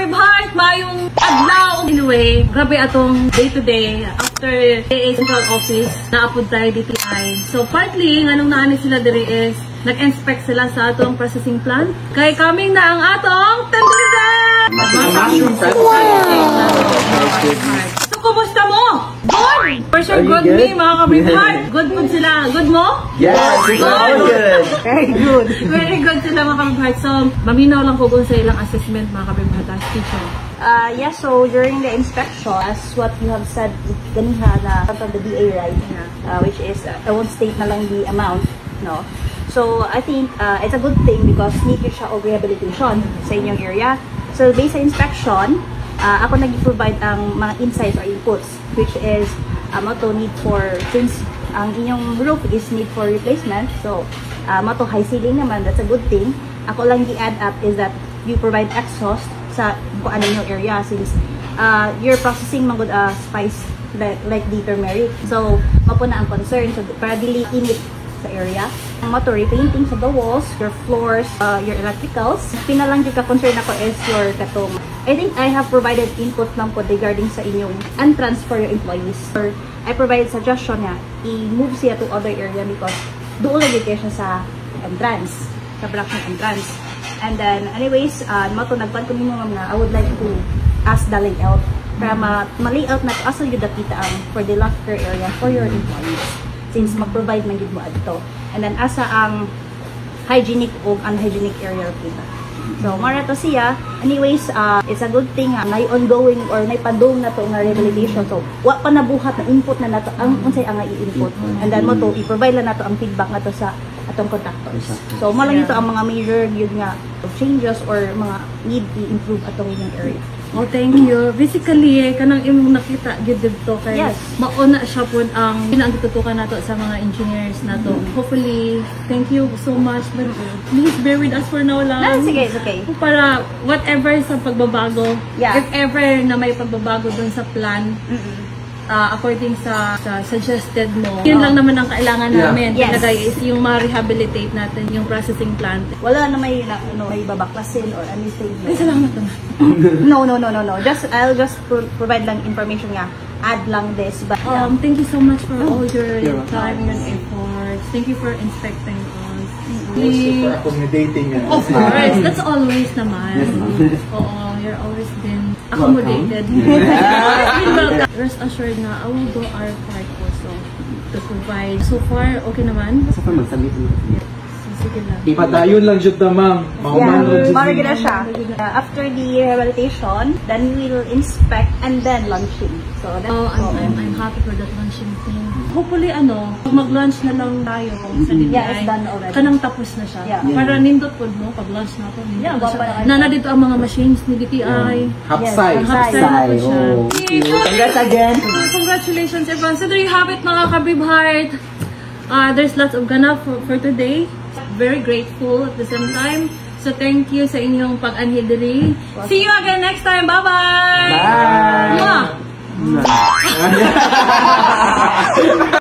Kabib Heart, mayong adlaw. Anyway, grabe atong day-to-day after DA Central Office naapod tayo DTI. So partly, anong naani sila diri is nag-inspect sila sa atong processing plant. Kay coming na ang atong tenderizer! So, kumusta mo? Good! For sure, good me, mga Kabib Heart. Good sila. Good mo? Yes, good. Very good. Very good sila, mga Kabib Heart. So, maminaw lang ko kung sa ilang assessment, mga Kabib Heart. Teacher. Yes, so during the inspection, as what you have said, ganiha na from the DA, right? Which is, I won't state na lang the amount, no? So, I think it's a good thing because need siya og rehabilitation sa inyong area. So, based sa inspection, ako nag-provide ang mga insights or inputs, which is, mato need for, since ang inyong roof is need for replacement, so, mato high ceiling naman, that's a good thing. Ako lang i-add up is that you provide exhaust sa kung ano yung area since you're processing mga spice like the turmeric. So, mapo na ang concern. So, para dili init sa area. Ang mato, repainting sa the walls, your floors, your electricals. Pinalang yung ka-concern ako is your katong. I think I have provided input lang po regarding sa inyong entrance for your employees. Or I provided suggestion na i-move siya to other area because doon lang siya sa entrance, sa production entrance. And then, anyways, mato, nagpan ko nimo na I would like to ask the layout para ma-layout na asa yung dapita for the locker area for your employees. Since mag-provide man yun mo adto. And then, asa ang hygienic o unhygienic area kita. So, mara to siya. Anyways, it's a good thing na ongoing or pandong na to nga rehabilitation. So, wa pa nabuhat na input na nato ang unsay ang i-input. And then mo to i-provide lang nato ang feedback nato sa atong contractors. So, mo lang ito ang mga major yun nga changes or mga need i-improve atong inyong area. Oh, thank you. Basically, kanang imong nakita gyud dito kay mauna siya pud ang pinagtutukan nato sa mga engineers nato. Hopefully, thank you so much. But please bear with us for now lang. No, sige, it's okay. Para whatever sa pagbabago, if ever na may pagbabago dun sa plan, according sa suggested mo, yun lang naman ang kailangan namin. Talaga is yung ma-rehabilitate natin yung processing plant. Wala na may babaklasin or anything. Ay, salamat naman. No. I'll just provide lang information nga. Add lang this. But thank you so much for all your time and efforts. Thank you for inspecting us. For accommodating. Of course, that's always naman. Oo, you're always been accommodated. Rest assured na I will do our part also to provide. So far, okay naman? Sa pa magsamit mo. Sige lang. Ipadayon lang jud ta, ma'am. Maragin na siya. After the rehabilitation, then we will inspect and then launching. So that's I'm happy for that launching thing. Hopefully, mag-launch na lang tayo sa DTI. Yeah, it's done already. Kanang tapos na siya. Para nindot po mo, pag-launch na po. Nana dito ang mga machines ni DTI. Hapsay. Hapsay. Congrats again. Congratulations, everyone. So there you have it, mga Kabib Heart. There's lots of ganap for today. Very grateful at the same time. So thank you sa inyong pag-anhid diri. See you again next time. Bye-bye! Bye!